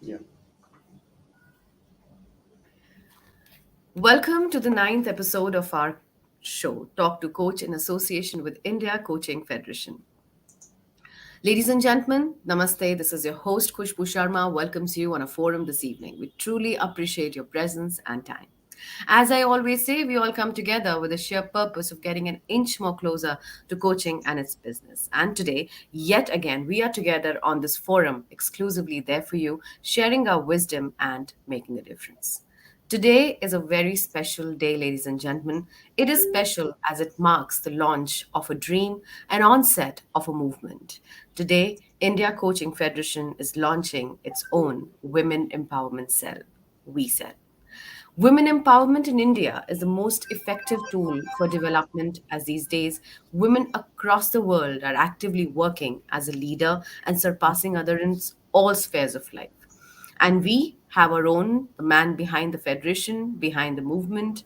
Yeah. Welcome to the ninth episode of our show, Talk to Coach in association with India Coaching Federation. Ladies and gentlemen, namaste. This is your host, Khushboo Sharma, welcomes you on a forum this evening. We truly appreciate your presence and time. As I always say, we all come together with the sheer purpose of getting an inch more closer to coaching and its business. And today, yet again, we are together on this forum, exclusively there for you, sharing our wisdom and making a difference. Today is a very special day, ladies and gentlemen. It is special as it marks the launch of a dream and onset of a movement. Today, India Coaching Federation is launching its own Women Empowerment Cell, We Cell. Women empowerment in India is the most effective tool for development as these days women across the world are actively working as a leader and surpassing others in all spheres of life. And we have our own, the man behind the federation, behind the movement,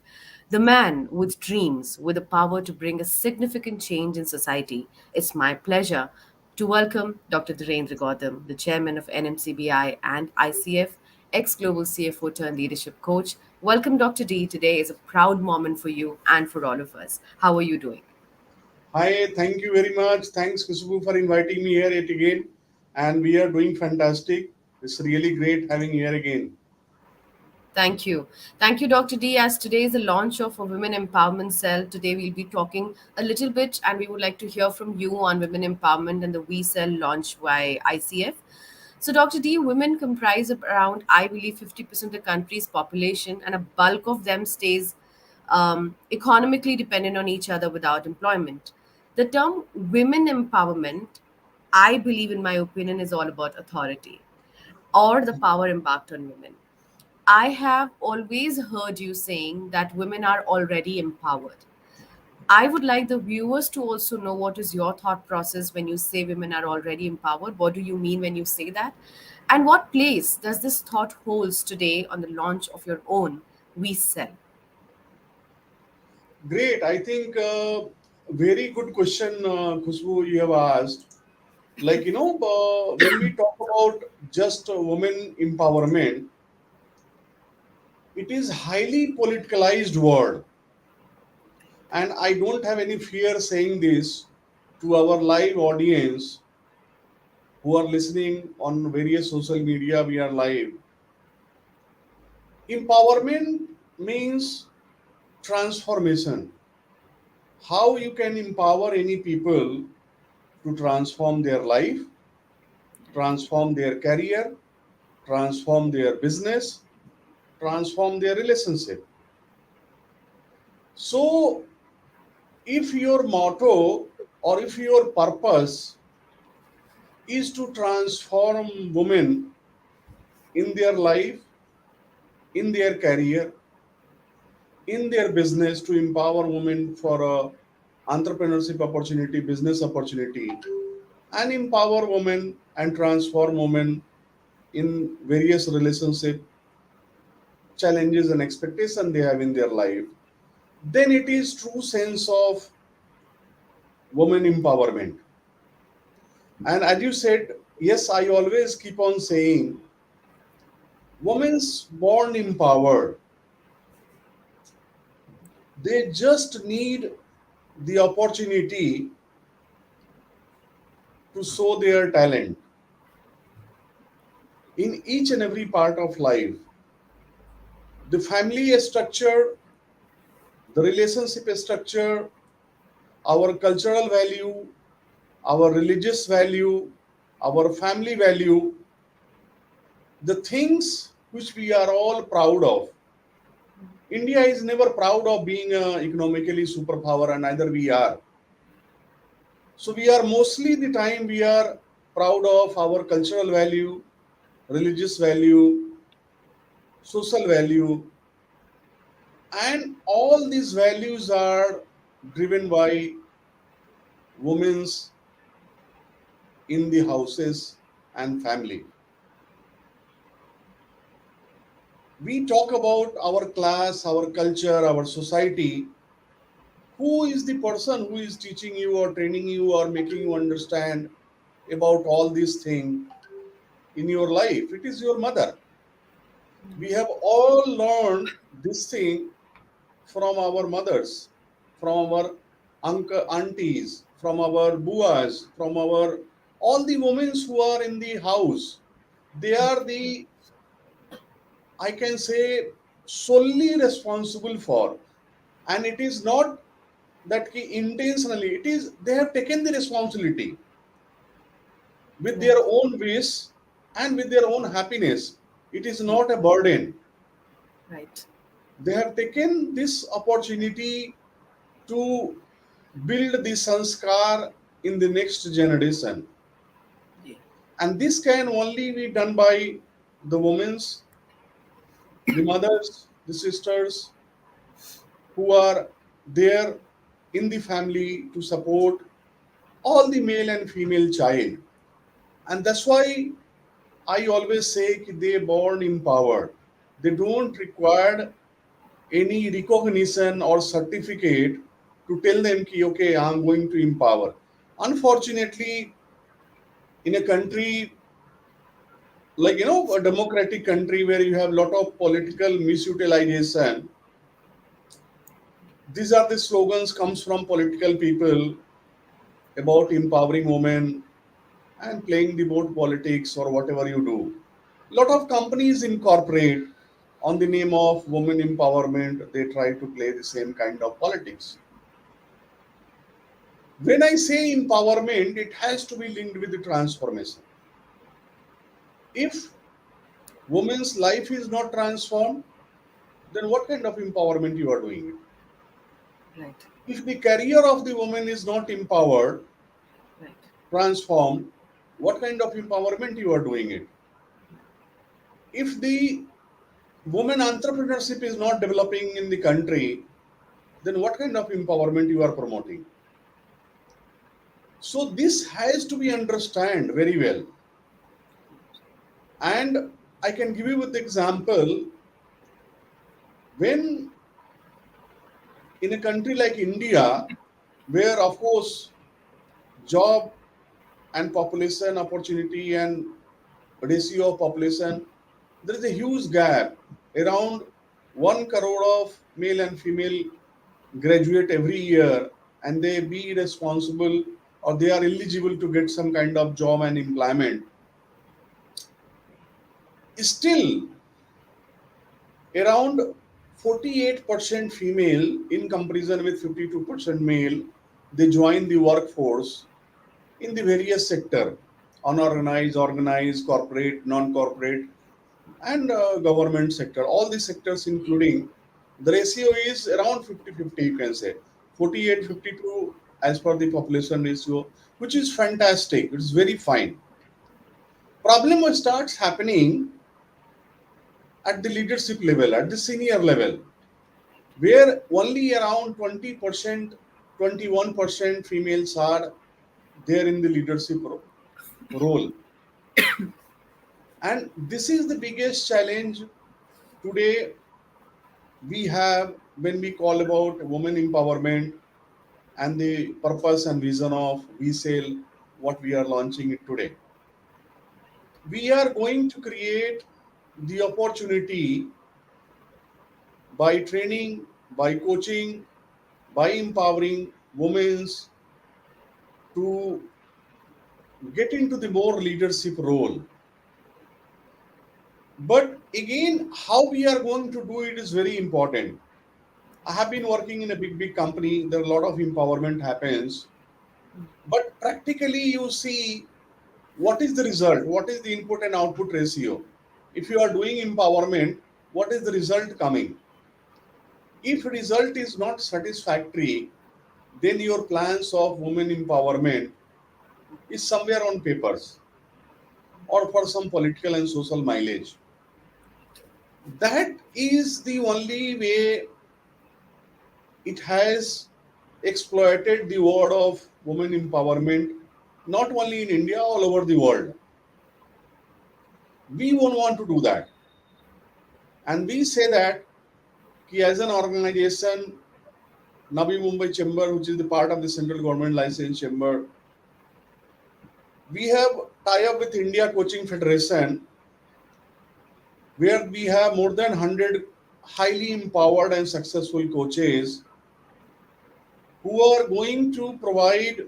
the man with dreams, with the power to bring a significant change in society. It's my pleasure to welcome Dr. Dhirendra Gautam, the chairman of NMCBI and ICF, ex global CFO turned leadership coach. Welcome, Dr. D. Today is a proud moment for you and for all of us. How are you doing? Hi, thank you very much. Thanks, Khushboo, for inviting me here yet again. And we are doing fantastic. It's really great having you here again. Thank you. Thank you, Dr. D. As today is the launch of a Women Empowerment Cell, today we'll be talking a little bit and we would like to hear from you on women empowerment and the We Cell launch by ICF. So, Dr. D, women comprise of around, I believe, 50% of the country's population, and a bulk of them stays economically dependent on each other without employment. The term women empowerment, I believe, in my opinion, is all about authority or the power embarked on women. I have always heard you saying that women are already empowered. I would like the viewers to also know what is your thought process when you say women are already empowered. What do you mean when you say that? And what place does this thought holds today on the launch of your own We Sell? Great. I think very good question, Khushboo, you have asked. When we talk about just women empowerment, it is highly politicalized word. And I don't have any fear saying this to our live audience who are listening on various social media. We are live. Empowerment means transformation. How you can empower any people to transform their life, transform their career, transform their business, transform their relationship. So, if your motto or if your purpose is to transform women in their life, in their career, in their business, to empower women for a entrepreneurship opportunity, business opportunity, and empower women and transform women in various relationship challenges and expectations they have in their life, then it is true sense of women empowerment. And as you said, yes, I always keep on saying women's born empowered. They just need the opportunity to show their talent in each and every part of life. The family structure, the relationship structure, our cultural value, our religious value, our family value, the things which we are all proud of. India is never proud of being a economically superpower, and neither we are. So we are mostly the time we are proud of our cultural value, religious value, social value, and all these values are driven by women's in the houses and family. We talk about our class, our culture, our society. Who is the person who is teaching you or training you or making you understand about all these things? in your life? It is your mother. We have all learned this thing from our mothers, from our uncle, aunties, from our buas, from our all the women who are in the house. They are the, I can say, solely responsible for, and it is not that intentionally. It is they have taken the responsibility with their Right. own wish and with their own happiness. It is not a burden. Right. They have taken this opportunity to build the sanskar in the next generation. Yeah. And this can only be done by the women's, the mothers, the sisters who are there in the family to support all the male and female child. And that's why I always say they born empowered. They don't require any recognition or certificate to tell them ki, okay, I'm going to empower. Unfortunately, in a country like a democratic country where you have a lot of political misutilization, these are the slogans comes from political people about empowering women and playing the board politics or whatever you do. Lot of companies incorporate on the name of women empowerment. They try to play the same kind of politics. When I say empowerment, it has to be linked with the transformation. If women's life is not transformed, then what kind of empowerment you are doing it? Right. If the career of the woman is not empowered, Right. transformed, what kind of empowerment you are doing it? If the woman entrepreneurship is not developing in the country, then what kind of empowerment you are promoting? So this has to be understand very well. And I can give you with example, when in a country like India, where of course job and population opportunity and ratio of population, there is a huge gap. Around 1 crore of male and female graduate every year, and they be responsible or they are eligible to get some kind of job and employment. Still, around 48% female in comparison with 52% male, they join the workforce in the various sector, unorganized, organized, corporate, non-corporate, and government sector. All these sectors including, the ratio is around 50-50, you can say 48-52 as per the population ratio, which is fantastic. It's very fine. Problem starts happening at the leadership level, at the senior level, where only around 20%, 21% females are there in the leadership role. And this is the biggest challenge today we have when we call about women empowerment and the purpose and vision of VSAIL, what we are launching it today. We are going to create the opportunity by training, by coaching, by empowering women to get into the more leadership role. But again, how we are going to do it is very important. I have been working in a big company. There are a lot of empowerment happens, but practically you see what is the result, what is the input and output ratio. If you are doing empowerment, what is the result coming? If result is not satisfactory, then your plans of women empowerment is somewhere on papers or for some political and social mileage. That is the only way it has exploited the word of women empowerment, not only in India, all over the world. We won't want to do that. And we say that ki as an organization, Navi Mumbai Chamber, which is the part of the central government license chamber, We have tie up with India Coaching Federation, where we have more than 100 highly empowered and successful coaches who are going to provide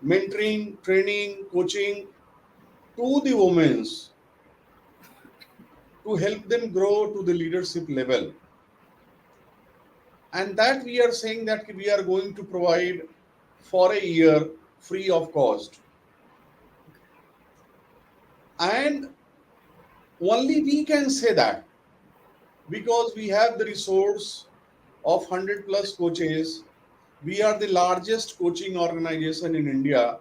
mentoring, training, coaching to the women to help them grow to the leadership level. And that we are saying that we are going to provide for a year free of cost. And only we can say that because we have the resource of 100 plus coaches. We are the largest coaching organization in India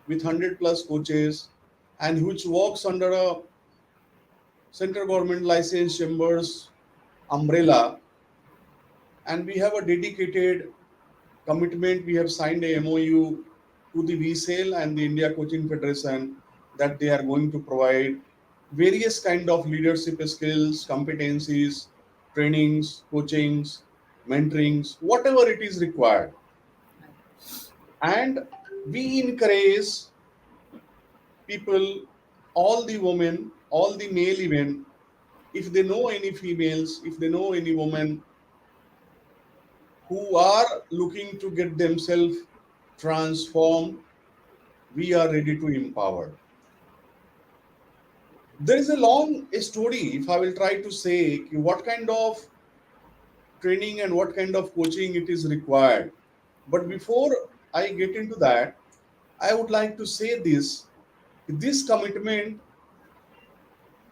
with 100 plus coaches and which works under a central government license chambers umbrella. And we have a dedicated commitment. We have signed a MOU to the VSAIL and the India Coaching Federation that they are going to provide various kind of leadership skills, competencies, trainings, coachings, mentorings, whatever it is required. And we encourage people, all the women, all the male even, if they know any females, if they know any woman who are looking to get themselves transformed, we are ready to empower. There is a long story. If I will try to say what kind of training and what kind of coaching it is required, but before I get into that, I would like to say this: this commitment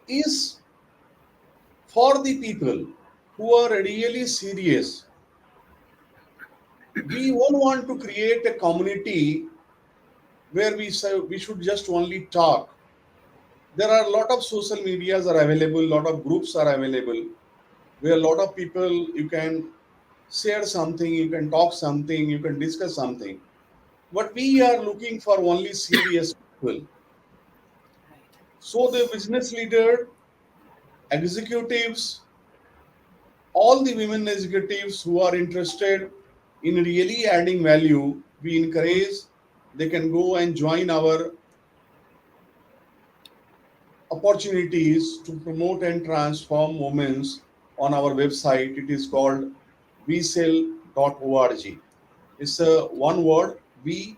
is for the people who are really serious. We won't want to create a community where we say we should just only talk. There are a lot of social medias are available, a lot of groups are available, where a lot of people you can share something, you can talk something, you can discuss something. But we are looking for only serious people. So the business leader, executives, all the women executives who are interested in really adding value, we encourage they can go and join our opportunities to promote and transform moments on our website. It is called vsell.org. It's a one word, VWECELL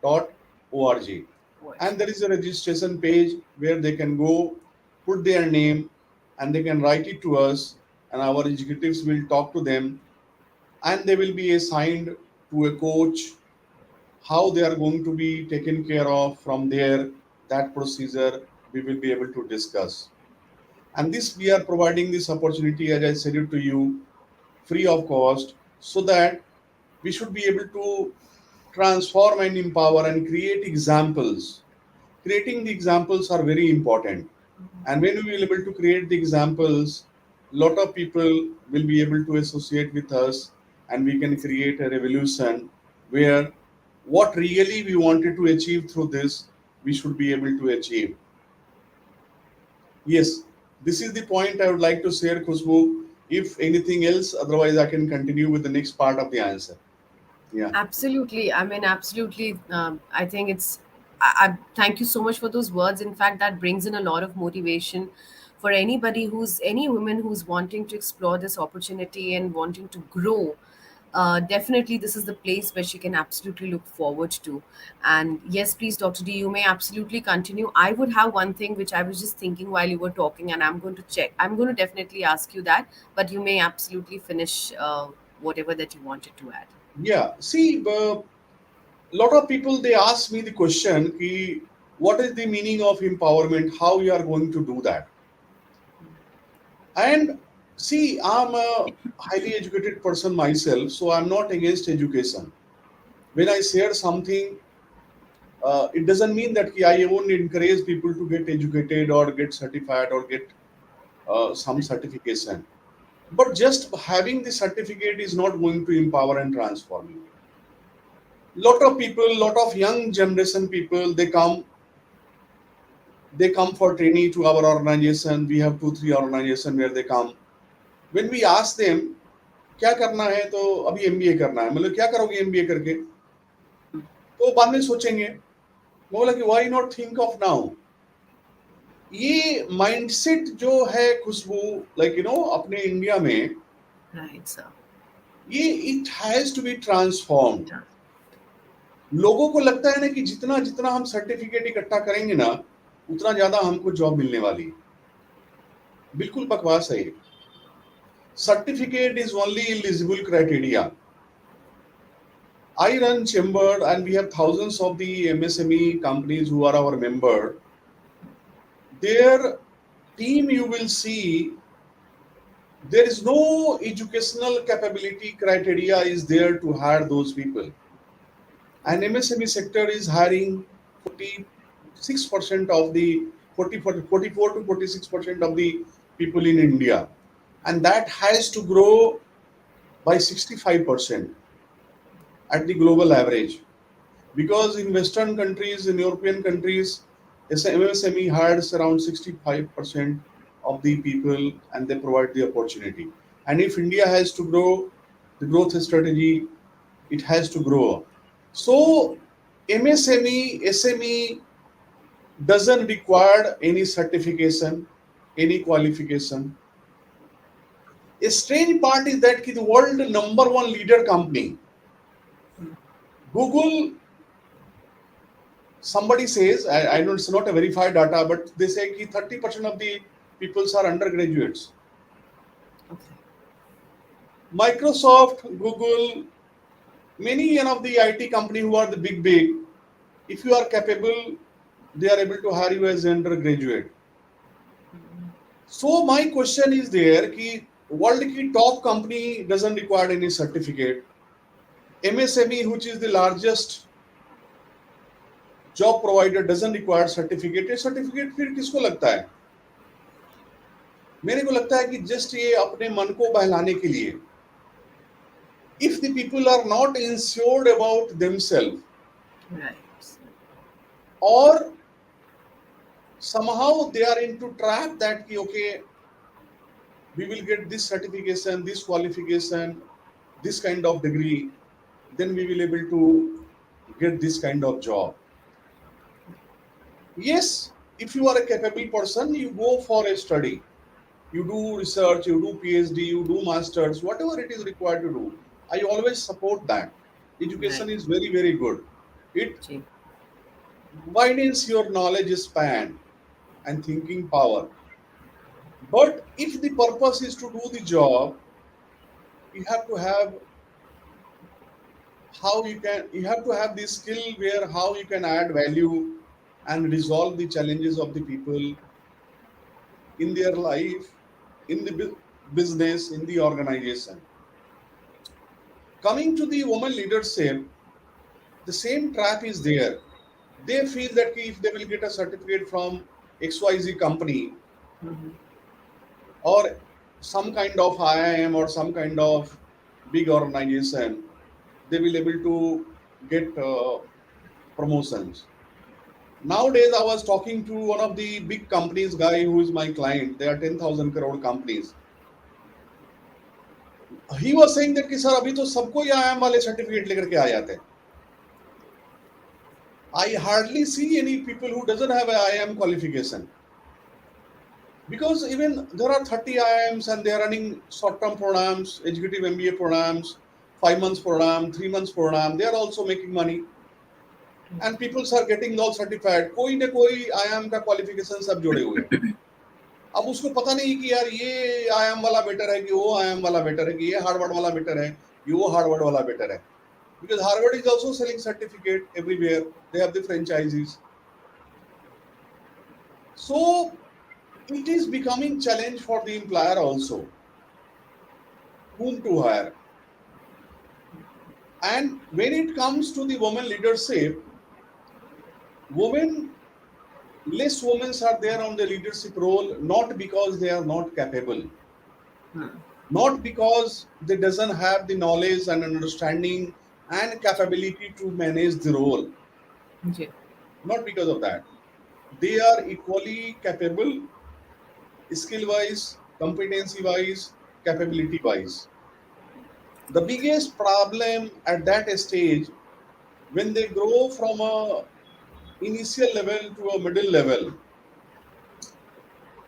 dot org. And there is a registration page where they can go, put their name, and they can write it to us, and our executives will talk to them, and they will be assigned to a coach. How they are going to be taken care of from there, that procedure we will be able to discuss. And this we are providing this opportunity, as I said it to you, free of cost, so that we should be able to transform and empower and create examples. Creating the examples are very important. And when we will be able to create the examples, lot of people will be able to associate with us, and we can create a revolution where what really we wanted to achieve through this, we should be able to achieve. Yes, this is the point I would like to share, Khushboo. If anything else, otherwise I can continue with the next part of the answer. Yeah. Absolutely. I mean, absolutely. I think it's. Thank you so much for those words. In fact, that brings in a lot of motivation for anybody who's any woman who's wanting to explore this opportunity and wanting to grow. Definitely, this is the place where she can absolutely look forward to. And yes, please, Dr. D, you may absolutely continue. I would have one thing which I was just thinking while you were talking, and I'm going to check. I'm going to definitely ask you that, but you may absolutely finish whatever that you wanted to add. Yeah. See, lot of people they ask me the question, ki, what is the meaning of empowerment? How you are going to do that? And see, I'm a highly educated person myself, so I'm not against education. When I share something, it doesn't mean that ki I won't encourage people to get educated or get certified or get some certification. But just having the certificate is not going to empower and transform you. Lot of people, lot of young generation people, they come for training to our organization. We have 2 3 organization where they come. When we ask them क्या करना है, तो अभी MBA करना है, मतलब क्या करोगे एमबीए करके? तो बाद में सोचेंगे। मैं बोला कि why not think of now. ये माइंडसेट जो है खुशबू, लाइक अपने इंडिया में, Right, sir. ये it has to be transformed. Yeah. लोगों को लगता है ना कि जितना जितना हम सर्टिफिकेट इकट्ठा करेंगे ना, उतना ज्यादा हमको जॉब मिलने वाली है। बिल्कुल बकवास है ये। Certificate is only eligible criteria. I run chamber and we have thousands of the MSME companies who are our member. Their team, you will see, there is no educational capability criteria is there to hire those people. And MSME sector is hiring 46% of the 44 to 46% of the people in India. And that has to grow by 65% at the global average. Because in Western countries, in European countries, MSME hires around 65% of the people and they provide the opportunity. And if India has to grow, the growth strategy, it has to grow. So MSME, SME doesn't require any certification, any qualification. A strange part is that the world number one leader company, Google, somebody says, I know it's not a verified data, but they say that 30% of the peoples are undergraduates. Okay. Microsoft, Google, many of the IT company who are the big, if you are capable, they are able to hire you as an undergraduate. So my question is there कि world की top company doesn't require any certificate. MSME, which is the largest job provider, doesn't require certificate. ये certificate फिर किसको लगता है? मेरे को लगता है कि जस्ट ये अपने मन को बहलाने के लिए। If the people are not insured about themselves, Right. or somehow they are into trap that कि okay, we will get this certification, this qualification, this kind of degree, then we will able to get this kind of job. Yes, if you are a capable person, you go for a study, you do research, you do PhD, you do masters, whatever it is required to do. I always support that. Right. Education is very, very good. It Ji. widens your knowledge span and thinking power. But if the purpose is to do the job, you have to have you have to have this skill where how you can add value and resolve the challenges of the people in their life, in the business, in the organization. Coming to the woman leadership, the same trap is there. They feel that if they will get a certificate from XYZ company or some kind of IIM or some kind of big organization, they will able to get promotions. Nowadays, I was talking to one of the big companies guy who is my client. They are 10,000 crore companies. He was saying that कि sir अभी तो सबको ही IIM वाले certificate लेकर के आ जाते हैं. I hardly see any people who doesn't have an IIM qualification. Because even there are 30 IIMs and they are running short-term programs, executive MBA programs, 5 months program, 3 months program. They are also making money. And people are getting all certified. कोई न कोई IIM का qualification सब जोड़े हुए हैं. अब उसको पता नहीं कि यार ये IIM वाला बेटर है कि वो IIM वाला बेटर है कि ये हार्वर्ड वाला बेटर है कि वो हार्वर्ड वाला बेटर है. Because Harvard is also selling certificate everywhere. They have the franchises. So it is becoming challenge for the employer also whom to hire. And when it comes to the women leadership, women less women are there on the leadership role not because they are not capable, not because they doesn't have the knowledge and understanding and capability to manage the role, Ji. not because of that. They are equally capable, skill wise, competency wise, capability wise. The biggest problem at that stage, when they grow from a initial level to a middle level,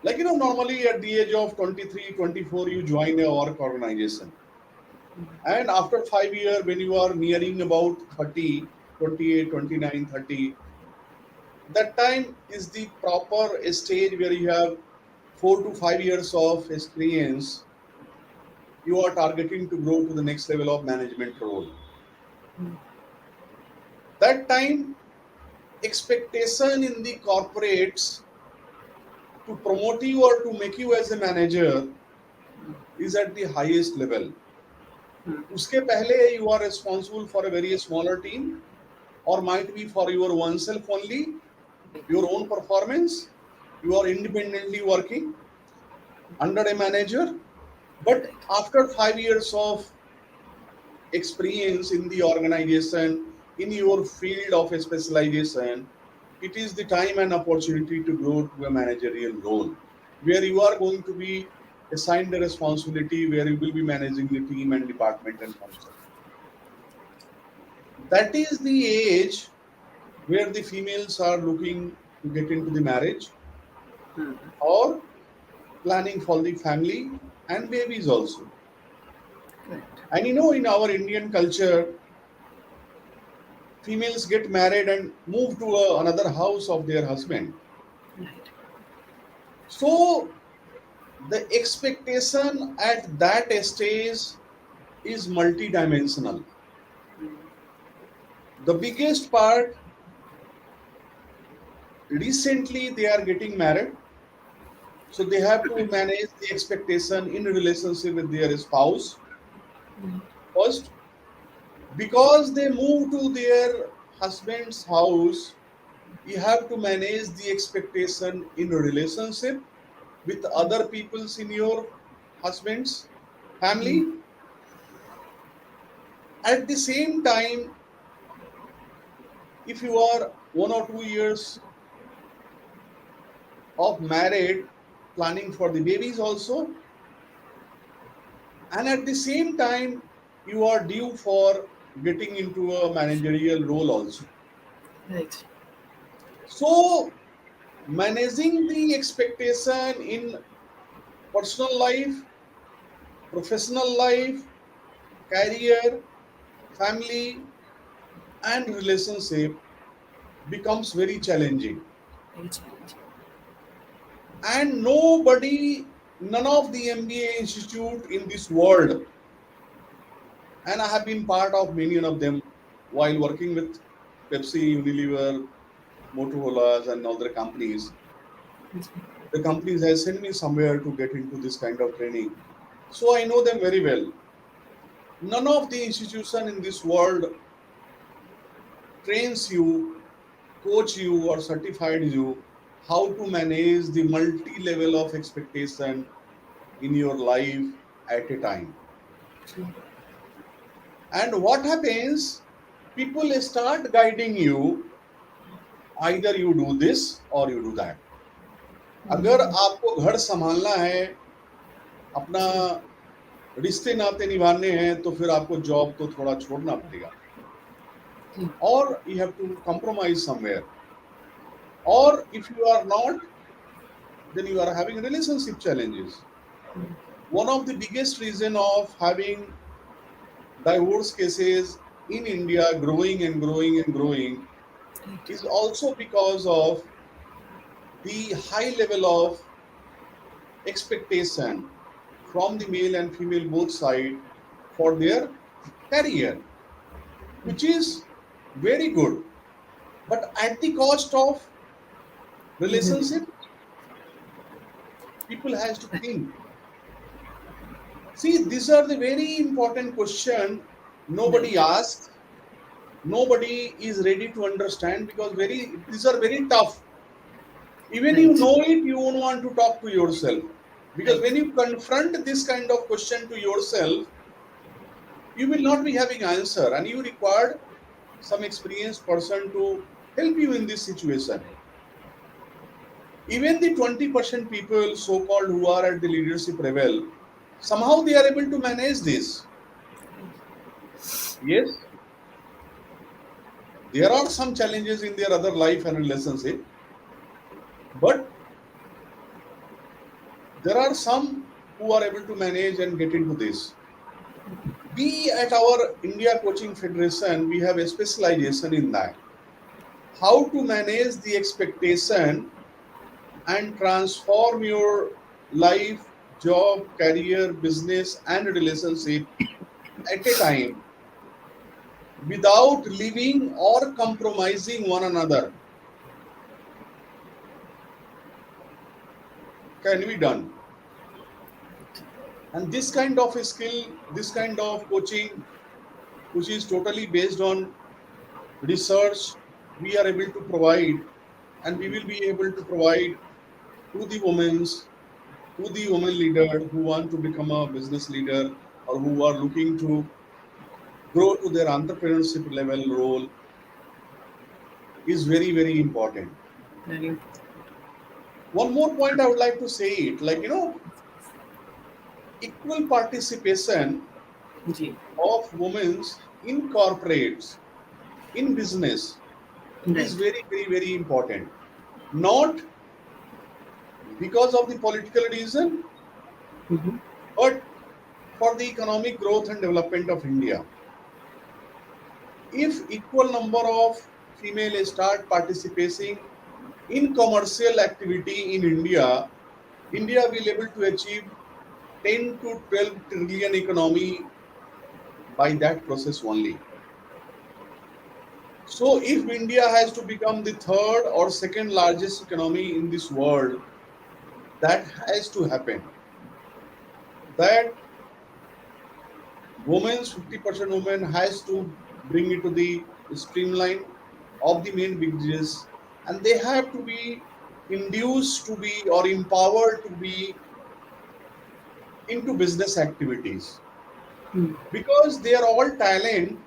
like normally at the age of 23, 24, you join a work organization, and after 5 years, when you are nearing about 30, 28, 29, 30, that time is the proper stage where you have 4 to 5 years of experience. You are targeting to grow to the next level of management role. That time, expectation in the corporates to promote you or to make you as a manager is at the highest level. उसके पहले you are responsible for a very smaller team, or might be for your oneself only, your own performance. You are independently working under a manager, but Right. after 5 years of experience in the organization, in your field of specialization, it is the time and opportunity to grow to a managerial role where you are going to be assigned a responsibility where you will be managing the team and department and function. That is the age where the females are looking to get into the marriage or planning for the family and babies also. Correct. And in our Indian culture, females get married and move to another house of their husband. Right. So the expectation at that stage is multidimensional. The biggest part, recently they are getting married, so they have to manage the expectation in relationship with their spouse first, because they move to their husband's house. You have to manage the expectation in a relationship with other peoples in your husband's family. At the same time, if you are 1 or 2 years of married, planning for the babies also, and at the same time, you are due for getting into a managerial role also. Right. So managing the expectation in personal life, professional life, career, family, and relationship becomes very challenging. Very challenging. And nobody, none of the MBA institute in this world, and I have been part of many of them while working with Pepsi, Unilever, Motorola, and other companies. The companies have sent me somewhere to get into this kind of training. So I know them very well. None of the institution in this world trains you, coach you, or certified you how to manage the multi-level of expectation in your life at a time. And what happens? People start guiding you. Either you do this or you do that. अगर आपको घर संभालना है, अपना रिश्ते नाते निभाने हैं, तो फिर आपको जॉब तो थोड़ा छोड़ना पड़ेगा, or you have to compromise somewhere. Or if you are not, then you are having relationship challenges. One of the biggest reason of having divorce cases in India growing and growing and growing is also because of the high level of expectation from the male and female both side for their career, which is very good, but at the cost of relationship. People has to think. See, these are the very important question nobody Right. asks, nobody is ready to understand, because very these are very tough. Even you Right. know it, you won't want to talk to yourself, because Right. when you confront this kind of question to yourself, you will not be having answer, and you require some experienced person to help you in this situation. Even the 20% people so-called who are at the leadership level, somehow they are able to manage this. Yes, There are some challenges in their other life and relationship, but there are some who are able to manage and get into this. We at our India Coaching Federation, we have a specialization in that. How to manage the expectation and transform your life, job, career, business, and relationship at a time without leaving or compromising one another can be done. And this kind of a skill, this kind of coaching, which is totally based on research, we are able to provide, and we will be able to provide to the women leader who want to become a business leader or who are looking to grow to their entrepreneurship level role is very, very important. Very important. One more point I would like to say it like, equal participation Ji. of women in corporates, in business Right. is very, very, very important. Not because of the political reason, Mm-hmm. but for the economic growth and development of India. If equal number of females start participating in commercial activity in India, India will able to achieve 10 to 12 trillion economy by that process only. So if India has to become the third or second largest economy in this world, that has to happen. That women's 50% women has to bring it to the streamline of the main business, and they have to be induced to be or empowered to be into business activities Mm. because they are all talent,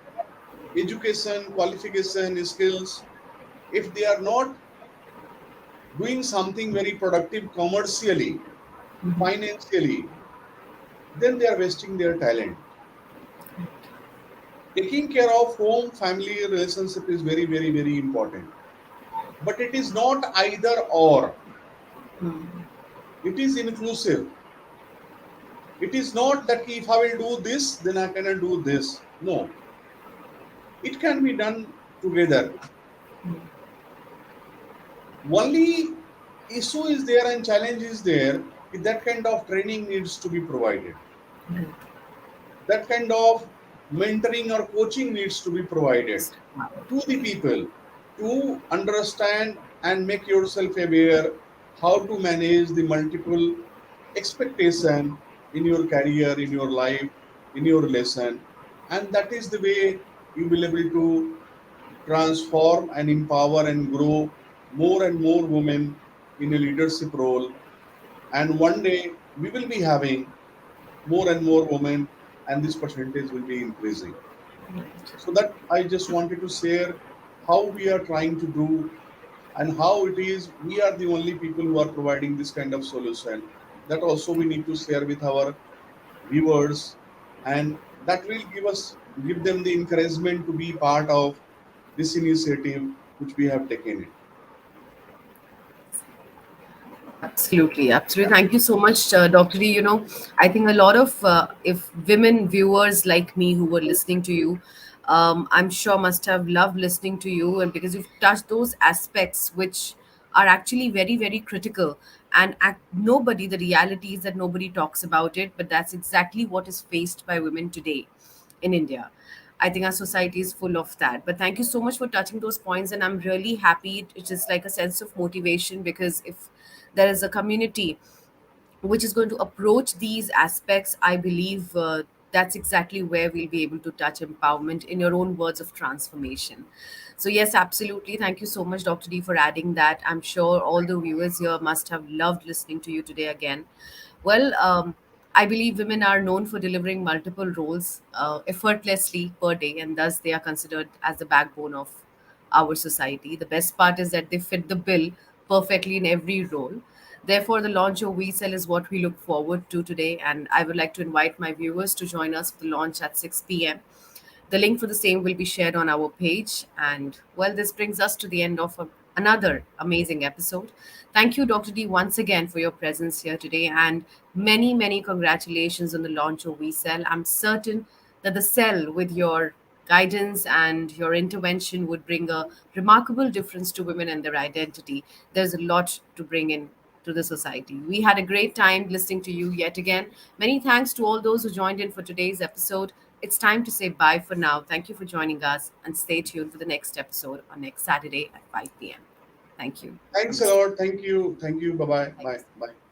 education, qualification, skills. If they are not doing something very productive commercially, financially, then they are wasting their talent. Taking care of home family relationship is very, very, very important, but it is not either or. Mm. It is inclusive. It is not that if I will do this then I cannot do this. No, it can be done together. Only issue is there and challenge is there, that kind of training needs to be provided, Right. that kind of mentoring or coaching needs to be provided to the people to understand and make yourself aware how to manage the multiple expectation in your career, in your life, in your relation, and that is the way you will able to transform and empower and grow more and more women in a leadership role. And one day we will be having more and more women, and this percentage will be increasing. So that I just wanted to share how we are trying to do and how it is we are the only people who are providing this kind of solution. That also we need to share with our viewers, and that will give them the encouragement to be part of this initiative which we have taken it. Absolutely, absolutely. Thank you so much, Dr. D. I think a lot of if women viewers like me who were listening to you, I'm sure must have loved listening to you, and because you've touched those aspects which are actually very, very critical. And nobody, the reality is that nobody talks about it, but that's exactly what is faced by women today in India. I think our society is full of that. But thank you so much for touching those points. And I'm really happy. It's just like a sense of motivation because if there is a community which is going to approach these aspects, I believe that's exactly where we'll be able to touch empowerment in your own words of transformation. So, yes, absolutely. Thank you so much, Dr. D, for adding that. I'm sure all the viewers here must have loved listening to you today again. Well, I believe women are known for delivering multiple roles effortlessly per day, and thus they are considered as the backbone of our society. The best part is that they fit the bill perfectly in every role. Therefore, the launch of WeSell is what we look forward to today, and I would like to invite my viewers to join us for the launch at 6 p.m. The link for the same will be shared on our page. And well, this brings us to the end of another amazing episode. Thank you, Dr. D, once again for your presence here today, and many, many congratulations on the launch of WeCell. I'm certain that the cell, with your guidance and your intervention, would bring a remarkable difference to women and their identity. There's a lot to bring in to the society. We had a great time listening to you yet again. Many thanks to all those who joined in for today's episode. It's time to say bye for now. Thank you for joining us, and stay tuned for the next episode on next Saturday at 5 p.m. Thank you. Thanks a Namaste. lot. Thank you. Thank you. Bye bye. Thank Bye you. bye.